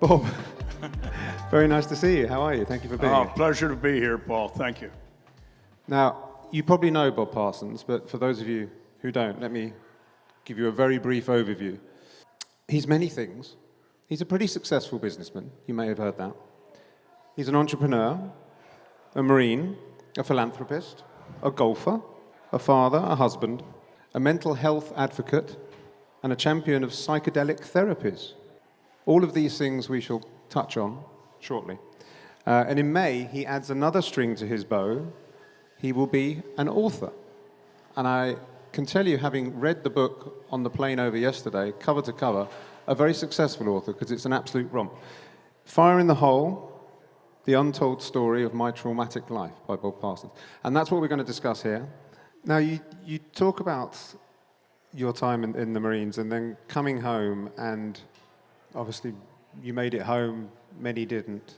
Bob, very nice to see you. How are you? Thank you for being here. Pleasure to be here, Paul. Thank you. Now, you probably know Bob Parsons, but for those of you who don't, let me give you a very brief overview. He's many things. He's a pretty successful businessman. You may have heard that. He's an entrepreneur, a Marine, a philanthropist, a golfer, a father, a husband, a mental health advocate, and a champion of psychedelic therapies. All of these things we shall touch on shortly. And in May, he adds another string to his bow. He will be an author. And I can tell you, having read the book on the plane over yesterday, cover to cover, a very successful author, because it's an absolute romp. Fire in the Hole, The Untold Story of My Traumatic Life by Bob Parsons. And that's what we're going to discuss here. Now, you talk about your time in the Marines and then coming home, and obviously you made it home, many didn't,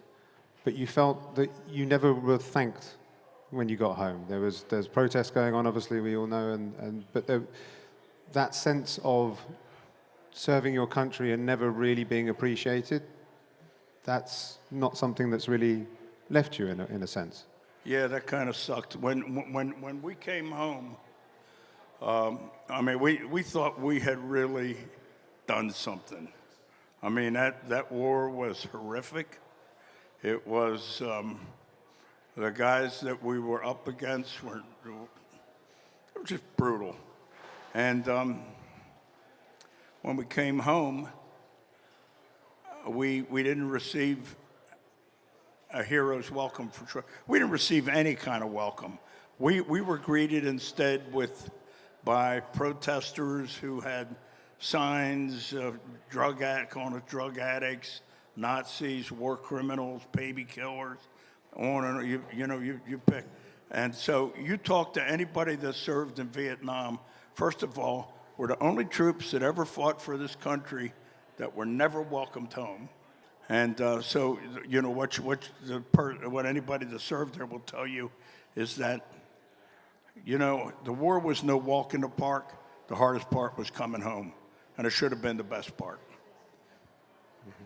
but you felt that you never were thanked when you got home. There's protests going on, obviously, we all know, but that sense of serving your country and never really being appreciated, that's not something that's really left you in a sense. Yeah, that kind of sucked. When we came home, we thought we had really done something. I mean, that war was horrific. It was, the guys that we were up against were just brutal. And when we came home, we didn't receive a hero's welcome we didn't receive any kind of welcome. We were greeted instead by protesters who had signs of drug addicts, Nazis, war criminals, baby killers, on and you pick. And so you talk to anybody that served in Vietnam, first of all, we're the only troops that ever fought for this country that were never welcomed home. And so, what anybody that served there will tell you is that, the war was no walk in the park. The hardest part was coming home, and it should have been the best part. Mm-hmm.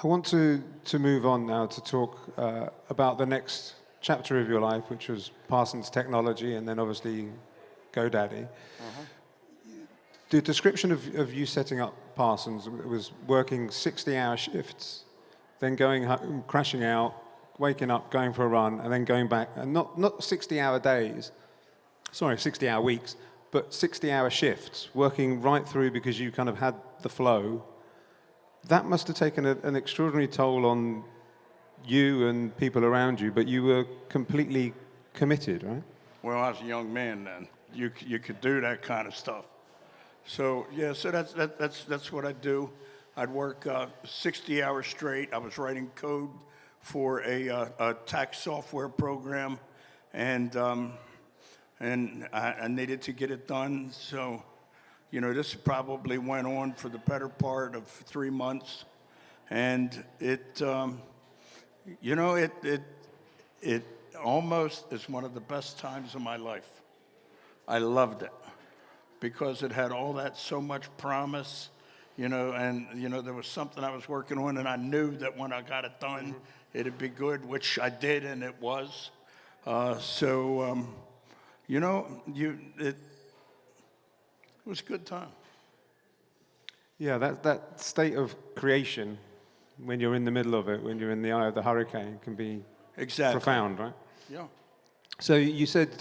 I want to move on now to talk about the next chapter of your life, which was Parsons Technology, and then obviously GoDaddy. Uh-huh. The description of you setting up Parsons was working 60-hour shifts, then going home, crashing out, waking up, going for a run, and then going back, and not 60-hour days, 60-hour weeks, but 60-hour shifts, working right through because you kind of had the flow. That must have taken an extraordinary toll on you and people around you, but you were completely committed, right? Well, I was a young man then. You could do that kind of stuff. So yeah, so that's what I do. I'd work 60 hours straight. I was writing code for a tax software program, and I needed to get it done. So, this probably went on for the better part of 3 months, and it almost is one of the best times of my life. I loved it because it had so much promise, and there was something I was working on, and I knew that when I got it done, mm-hmm. It'd be good, which I did, and it was. It was a good time. Yeah, that state of creation, when you're in the middle of it, when you're in the eye of the hurricane, can be profound, right? Yeah. So you said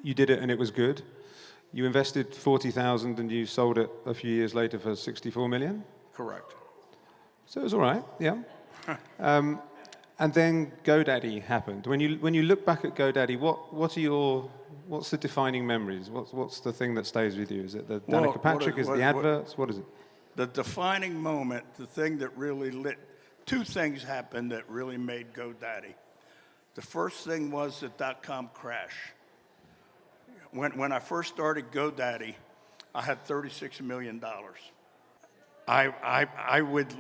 you did it and it was good. You invested $40,000 and you sold it a few years later for $64 million? Correct. So it was all right, yeah. And then GoDaddy happened. When you look back at GoDaddy, what's the defining memories? What's the thing that stays with you? Is it the Danica Patrick? Is it the adverts? What is it? The defining moment, the thing that really two things happened that really made GoDaddy. The first thing was the .com crash. When I first started GoDaddy, I had $36 million. I would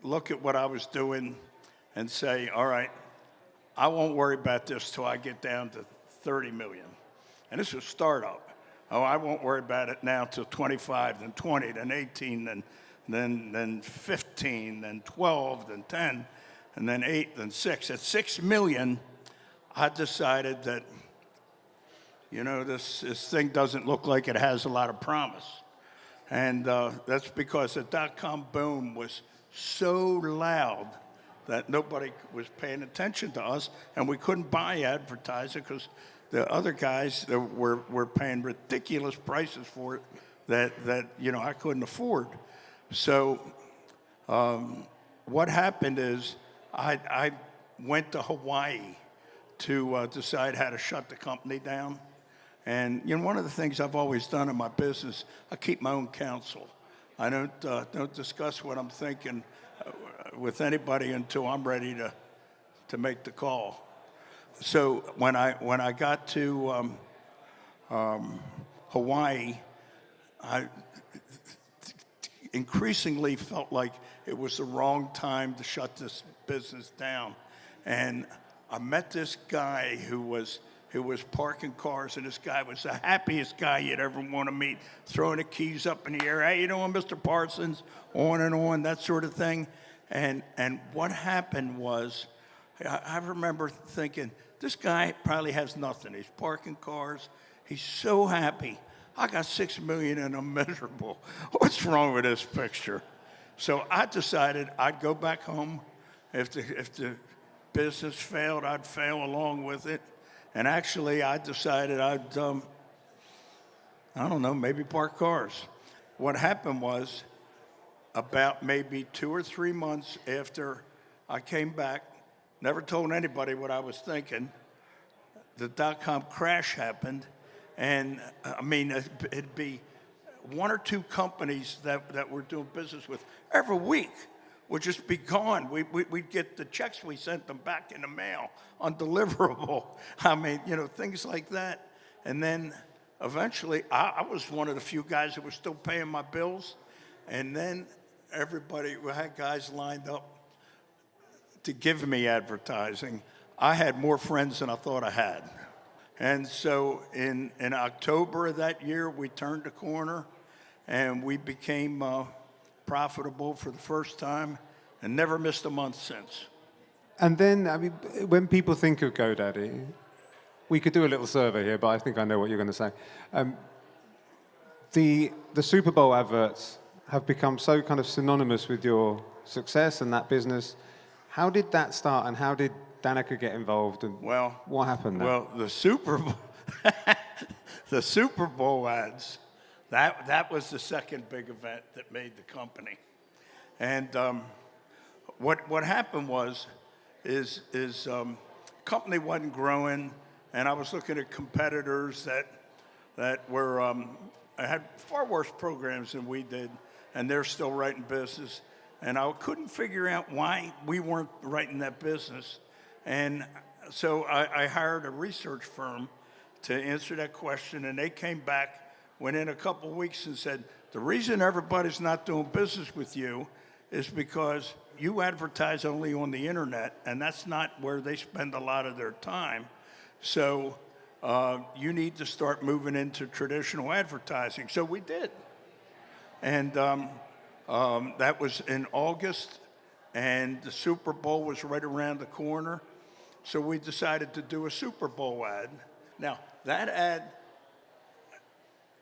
look at what I was doing and say, all right, I won't worry about this till I get down to 30 million. And this was a startup. Oh, I won't worry about it now till 25, then 20, then 18, then 15, then 12, then 10, and then 8, then 6. At 6 million, I decided that, this thing doesn't look like it has a lot of promise. And that's because the dot-com boom was so loud that nobody was paying attention to us, and we couldn't buy advertising because the other guys that were paying ridiculous prices for it that I couldn't afford. So what happened is I went to Hawaii to decide how to shut the company down. And one of the things I've always done in my business, I keep my own counsel. I don't discuss what I'm thinking with anybody until I'm ready to make the call. So when I got to Hawaii, I increasingly felt like it was the wrong time to shut this business down. And I met this guy who was parking cars, and this guy was the happiest guy you'd ever want to meet, throwing the keys up in the air. Hey, you doing, Mr. Parsons? On and on, that sort of thing. And what happened was, I remember thinking, this guy probably has nothing. He's parking cars. He's so happy. I got 6 million and I'm miserable. What's wrong with this picture? So I decided I'd go back home. If the business failed, I'd fail along with it. And actually, I decided I'd, I don't know, maybe park cars. What happened was, about maybe 2 or 3 months after I came back, never told anybody what I was thinking, the dot-com crash happened. And it'd be 1 or 2 companies that we're doing business with every week would just be gone. We'd get the checks, we sent them back in the mail, undeliverable. Things like that. And then eventually, I was one of the few guys that was still paying my bills. And then we had guys lined up to give me advertising. I had more friends than I thought I had. And so in October of that year, we turned the corner and we became profitable for the first time and never missed a month since. And then, when people think of GoDaddy, we could do a little survey here, but I think I know what you're going to say. The Super Bowl adverts have become so kind of synonymous with your success and that business. How did that start, and how did Danica get involved, and what happened there? Well, the Super Bowl ads, that was the second big event that made the company. And what happened is company wasn't growing, and I was looking at competitors that were had far worse programs than we did, and they're still writing business. And I couldn't figure out why we weren't writing that business. And so I hired a research firm to answer that question, and they came back within a couple of weeks and said, the reason everybody's not doing business with you is because you advertise only on the internet, and that's not where they spend a lot of their time. So you need to start moving into traditional advertising. So we did. And that was in August, and the Super Bowl was right around the corner. So we decided to do a Super Bowl ad. Now, that ad,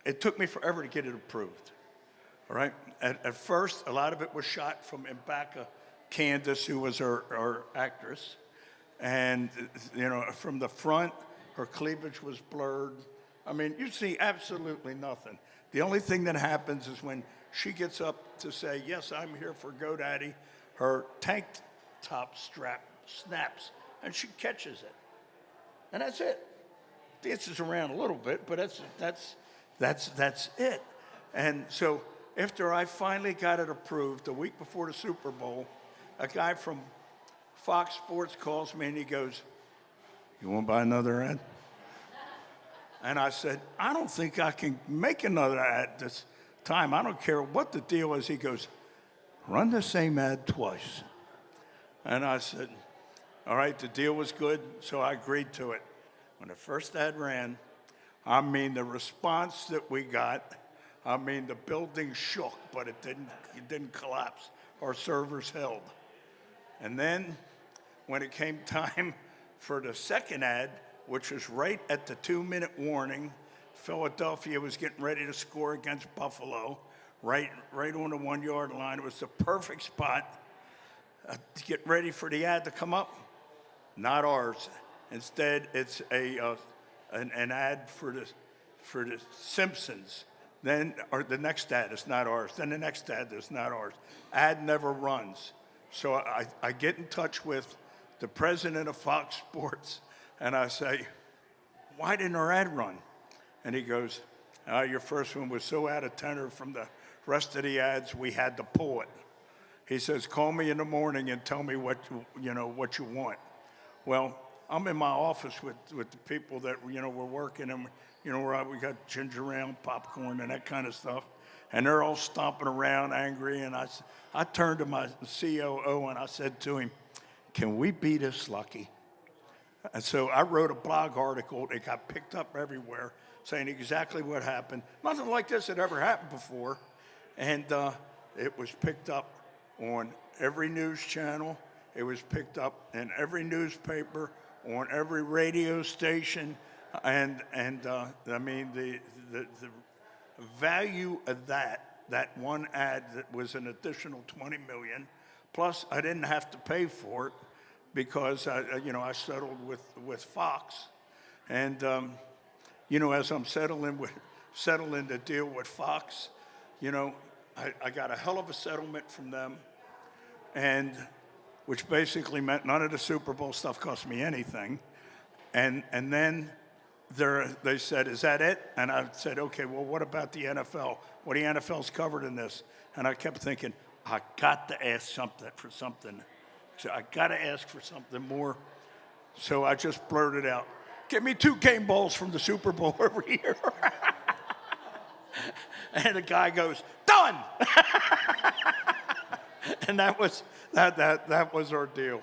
it took me forever to get it approved. All right? At first, a lot of it was shot from Mbaka Candace, who was our actress. And, from the front, her cleavage was blurred. You see absolutely nothing. The only thing that happens is when she gets up to say, yes, I'm here for GoDaddy, her tank top strap snaps, and she catches it. And that's it. Dances around a little bit, but that's it. And so after I finally got it approved, the week before the Super Bowl, a guy from Fox Sports calls me and he goes, you want to buy another ad? And I said, I don't think I can make another ad this time. I don't care what the deal is. He goes, run the same ad twice. And I said, all right, the deal was good, so I agreed to it. When the first ad ran, I mean, the response that we got, I mean, the building shook, but it didn't collapse. Our servers held. And then when it came time for the second ad, which was right at the 2-minute warning, Philadelphia was getting ready to score against Buffalo, right on the 1-yard line. It was the perfect spot to get ready for the ad to come up. Not ours. Instead, it's an ad for the Simpsons. Then, or the next ad is not ours. Then the next ad is not ours. Ad never runs. So I get in touch with the president of Fox Sports, and I say, why didn't our ad run? And he goes, your first one was so out of tenor from the rest of the ads, we had to pull it. He says, call me in the morning and tell me what you want. Well, I'm in my office with the people that we're working, and we got ginger ale, popcorn, and that kind of stuff, and they're all stomping around angry. And I turned to my COO and I said to him, "Can we be this lucky?" And so I wrote a blog article. It got picked up everywhere, saying exactly what happened. Nothing like this had ever happened before, and it was picked up on every news channel. It was picked up in every newspaper, on every radio station, and I mean the value of that one ad that was an additional $20 million, plus I didn't have to pay for it because I settled with Fox, and as I'm settling the deal with Fox, I got a hell of a settlement from them, and which basically meant none of the Super Bowl stuff cost me anything. And then they said, is that it? And I said, okay, well, what about the NFL? What the NFL's covered in this? And I kept thinking, I got to ask for something. So I got to ask for something more. So I just blurted out, give me 2 game balls from the Super Bowl every year. And the guy goes, done! And that was our deal.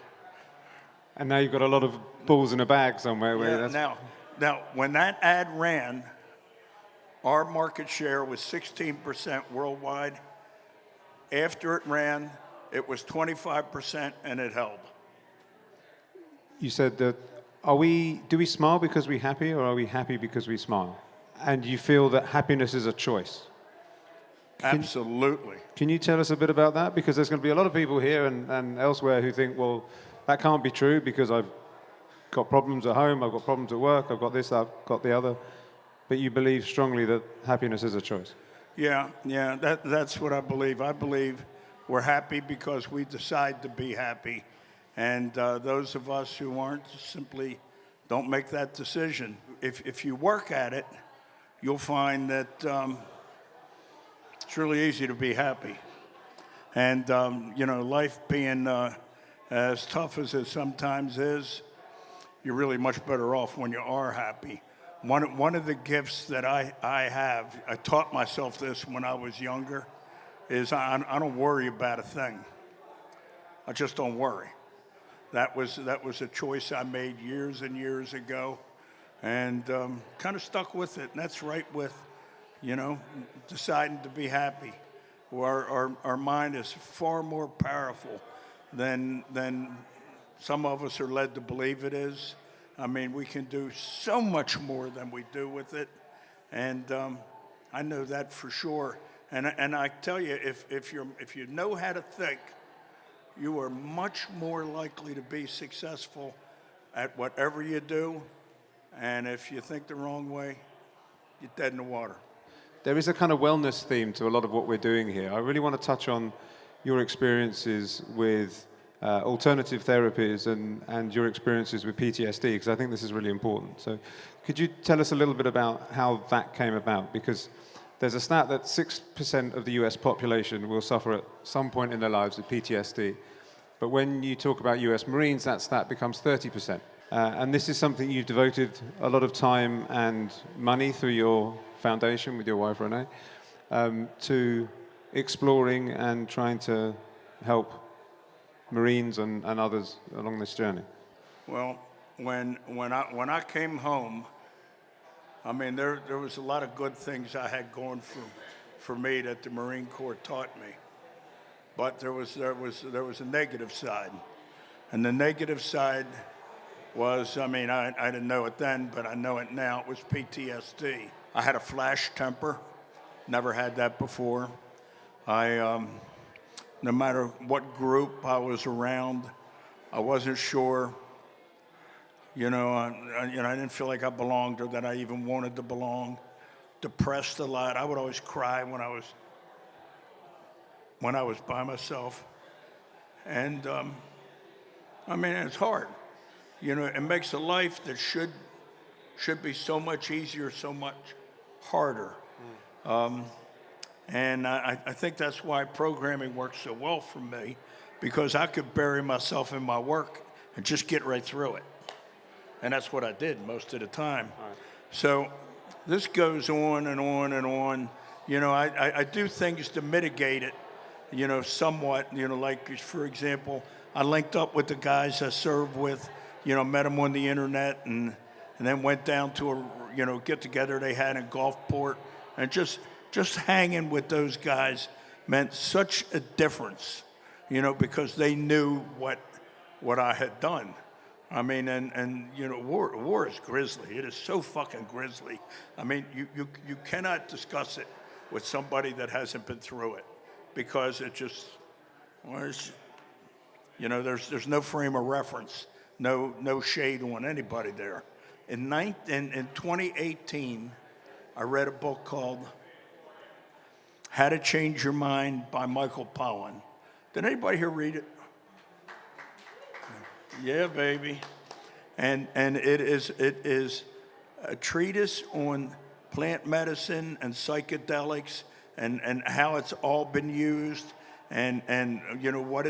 And now you've got a lot of balls in a bag somewhere. Now, when that ad ran, our market share was 16% worldwide. After it ran, it was 25%, and it held. You said that, do we smile because we're happy, or are we happy because we smile? And you feel that happiness is a choice? Absolutely. Can you tell us a bit about that? Because there's going to be a lot of people here and elsewhere who think, well, that can't be true because I've got problems at home, I've got problems at work, I've got this, I've got the other. But you believe strongly that happiness is a choice. Yeah, that's what I believe. I believe we're happy because we decide to be happy. And those of us who aren't simply don't make that decision. If you work at it, you'll find that it's really easy to be happy. And, life being as tough as it sometimes is, you're really much better off when you are happy. One of the gifts that I have, I taught myself this when I was younger, is I don't worry about a thing. I just don't worry. That was a choice I made years and years ago, and kind of stuck with it. And that's right with, deciding to be happy. Our mind is far more powerful than some of us are led to believe it is. I mean, we can do so much more than we do with it, and I know that for sure. And I tell you, if you know how to think, you are much more likely to be successful at whatever you do. And if you think the wrong way, you're dead in the water. There is a kind of wellness theme to a lot of what we're doing here. I really want to touch on your experiences with alternative therapies and your experiences with PTSD, because I think this is really important. So could you tell us a little bit about how that came about? Because there's a stat that 6% of the US population will suffer at some point in their lives with PTSD. But when you talk about US Marines, that stat becomes 30%. And this is something you've devoted a lot of time and money through your foundation with your wife, Renee, to exploring and trying to help Marines and others along this journey. Well, when I came home, I mean, there was a lot of good things I had going for me that the Marine Corps taught me. But there was a negative side. And the negative side was, I mean, I didn't know it then, but I know it now, it was PTSD. I had a flash temper, never had that before. No matter what group I was around, I wasn't sure. I didn't feel like I belonged or that I even wanted to belong. Depressed a lot. I would always cry when I was by myself. And I mean, it's hard. It makes a life that should be so much easier, so much harder. And I think that's why programming works so well for me, because I could bury myself in my work and just get right through it. And that's what I did most of the time. Right. So this goes on and on and on. I do things to mitigate it, somewhat. Like, for example, I linked up with the guys I served with, met them on the internet, and then went down to a get-together they had in Gulfport. And just hanging with those guys meant such a difference, because they knew what I had done. I mean, and war is grisly. It is so fucking grisly. I mean, you cannot discuss it with somebody that hasn't been through it, because it just, there's no frame of reference, no shade on anybody there. In 2018, I read a book called How to Change Your Mind by Michael Pollan. Did anybody here read it? Yeah, baby. And it is a treatise on plant medicine and psychedelics and how it's all been used and what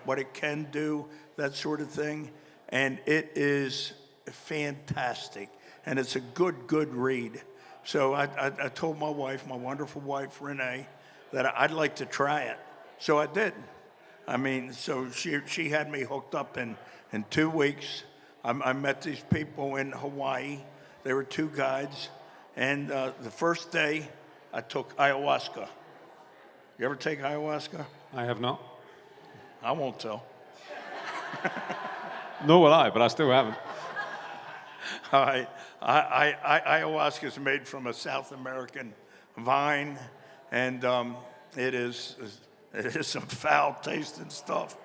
what it can do, that sort of thing. And it is fantastic. And it's a good read. So I told my wife, my wonderful wife, Renee, that I'd like to try it. So I did. I mean, so she had me hooked up in 2 weeks. I met these people in Hawaii. They were 2 guides. And the first day, I took ayahuasca. You ever take ayahuasca? I have not. I won't tell. Nor will I, but I still haven't. All right. Ayahuasca is made from a South American vine, and it is some foul-tasting stuff.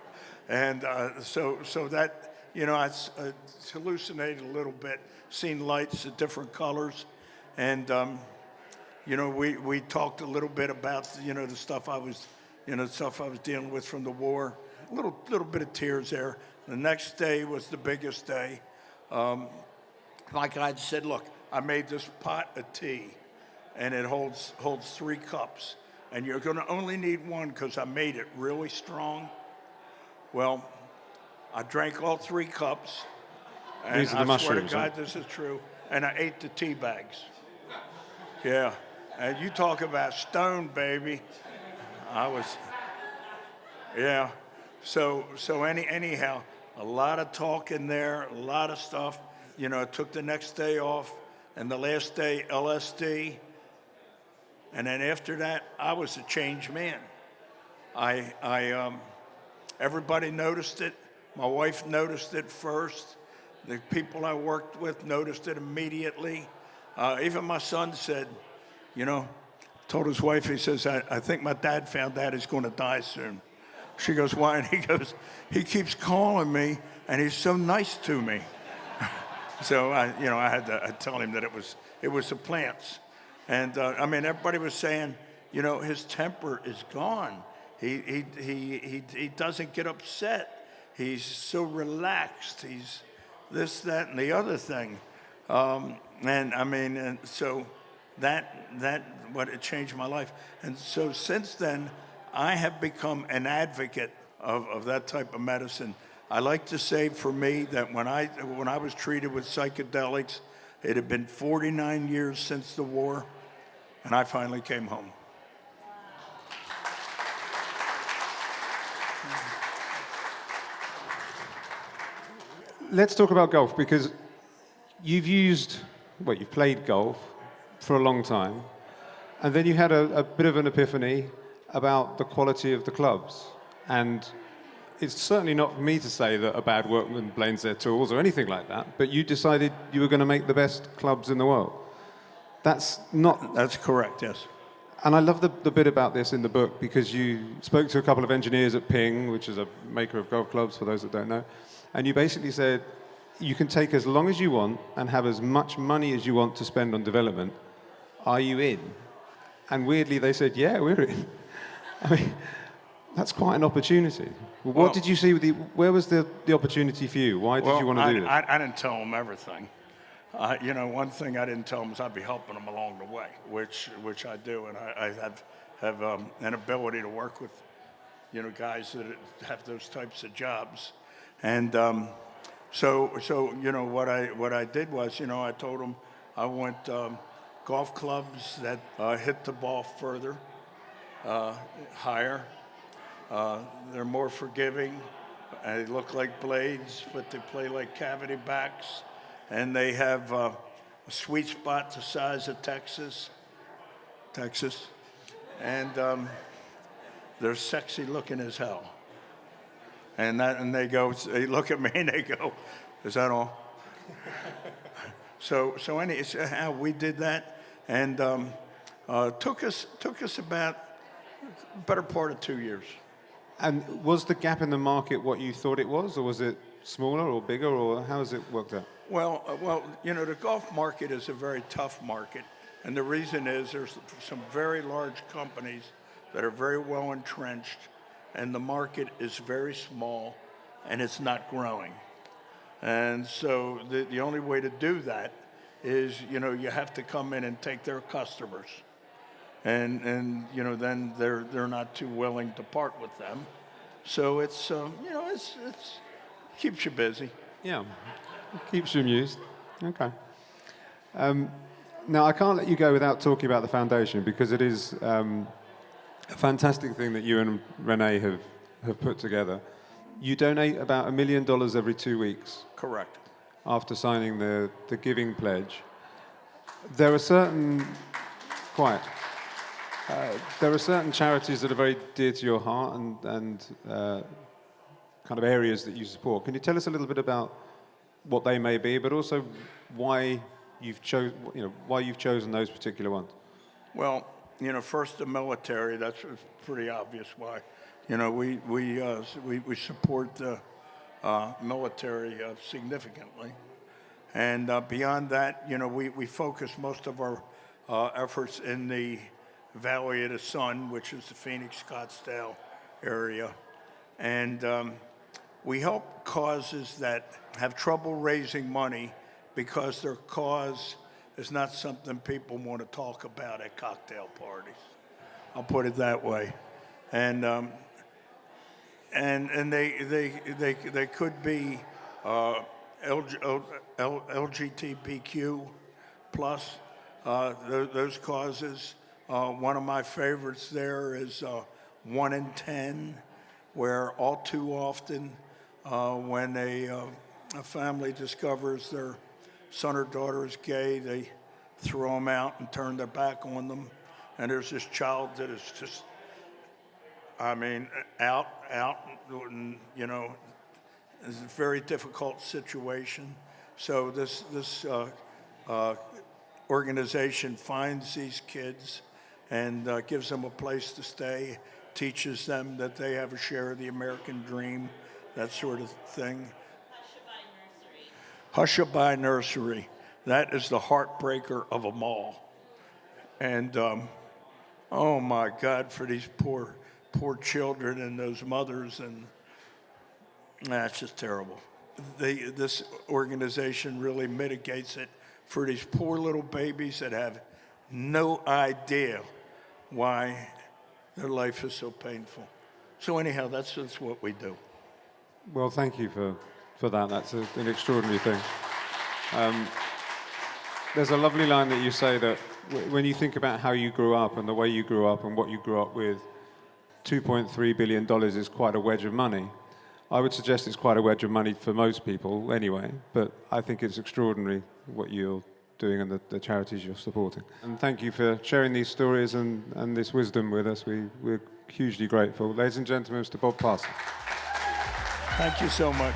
And so that, I hallucinated a little bit, seen lights of different colors. And, we talked a little bit about, the stuff I was dealing with from the war. A little bit of tears there. The next day was the biggest day. My guide said, look, I made this pot of tea, and it holds 3 cups. And you're going to only need 1 because I made it really strong. Well, I drank all 3 cups. And These are the mushrooms, swear to God, this is true. And I ate the tea bags. Yeah. And you talk about stone, baby. I was, yeah. So anyhow, a lot of talk in there, a lot of stuff. I took the next day off, and the last day, LSD. And then after that, I was a changed man. Everybody noticed it. My wife noticed it first. The people I worked with noticed it immediately. Even my son said, told his wife, he says, I think my dad found out he's going to die soon. She goes, why? And he goes, he keeps calling me, and he's so nice to me. So I had to tell him that it was the plants. And everybody was saying, his temper is gone. He doesn't get upset. He's so relaxed. He's this, that, and the other thing. And so that what it changed my life. And so since then, I have become an advocate of that type of medicine. I like to say for me that when I was treated with psychedelics, it had been 49 years since the war, and I finally came home. Let's talk about golf, because you've used well, you've played golf for a long time, and then you had a bit of an epiphany about the quality of the clubs. And it's certainly not for me to say that a bad workman blames their tools or anything like that, but you decided you were going to make the best clubs in the world. That's not... That's correct, yes. And I love the bit about this in the book because you spoke to a couple of engineers at Ping, which is a maker of golf clubs, for those that don't know, and you basically said, you can take as long as you want and have as much money as you want to spend on development. Are you in? And weirdly, they said, yeah, we're in. I mean, that's quite an opportunity. What did you see with where was the opportunity for you? Why did you want to do this? I didn't tell them everything. One thing I didn't tell them is I'd be helping them along the way, which I do, and I have an ability to work with, guys that have those types of jobs, and so what I did was, I told them I want golf clubs that hit the ball further, higher. They're more forgiving. They look like blades, but they play like cavity backs. And they have a sweet spot the size of Texas. And they're sexy looking as hell. And they look at me and they go, is that all? So how we did that, and took us about better part of 2 years. And was the gap in the market what you thought it was, or was it smaller or bigger, or how has it worked out? Well, the golf market is a very tough market, and the reason is there's some very large companies that are very well entrenched, and the market is very small, and it's not growing. And so the only way to do that is, you have to come in and take their customers. And then they're not too willing to part with them. So it's keeps you busy. Yeah, keeps you amused. Okay. Now, I can't let you go without talking about the foundation, because it is a fantastic thing that you and Renee have put together. You donate about $1 million every 2 weeks. Correct. After signing the giving pledge. There are certain charities that are very dear to your heart and kind of areas that you support. Can you tell us a little bit about what they may be, but also why you've chosen those particular ones? Well, first the military. That's pretty obvious why. We support the military significantly, and beyond that, we focus most of our efforts in the Valley of the Sun, which is the Phoenix, Scottsdale area, and we help causes that have trouble raising money because their cause is not something people want to talk about at cocktail parties. I'll put it that way, and they could be LGBTQ plus those causes. One of my favorites there is 1 in 10, where all too often when a family discovers their son or daughter is gay, they throw them out and turn their back on them. And there's this child that is just, out, and, it's a very difficult situation. So this organization finds these kids and gives them a place to stay, teaches them that they have a share of the American dream, that sort of thing. Hushabye Nursery. That is the heartbreaker of them all. And oh my God, for these poor children and those mothers, and it's just terrible. This organization really mitigates it for these poor little babies that have no idea why their life is so painful. So anyhow, that's what we do. Well, thank you for that. That's an extraordinary thing. There's a lovely line that you say that when you think about how you grew up and the way you grew up and what you grew up with, $2.3 billion is quite a wedge of money. I would suggest it's quite a wedge of money for most people anyway, but I think it's extraordinary what you're doing and the charities you're supporting. And thank you for sharing these stories and this wisdom with us. We're hugely grateful. Ladies and gentlemen, Mr. Bob Parsons. Thank you so much.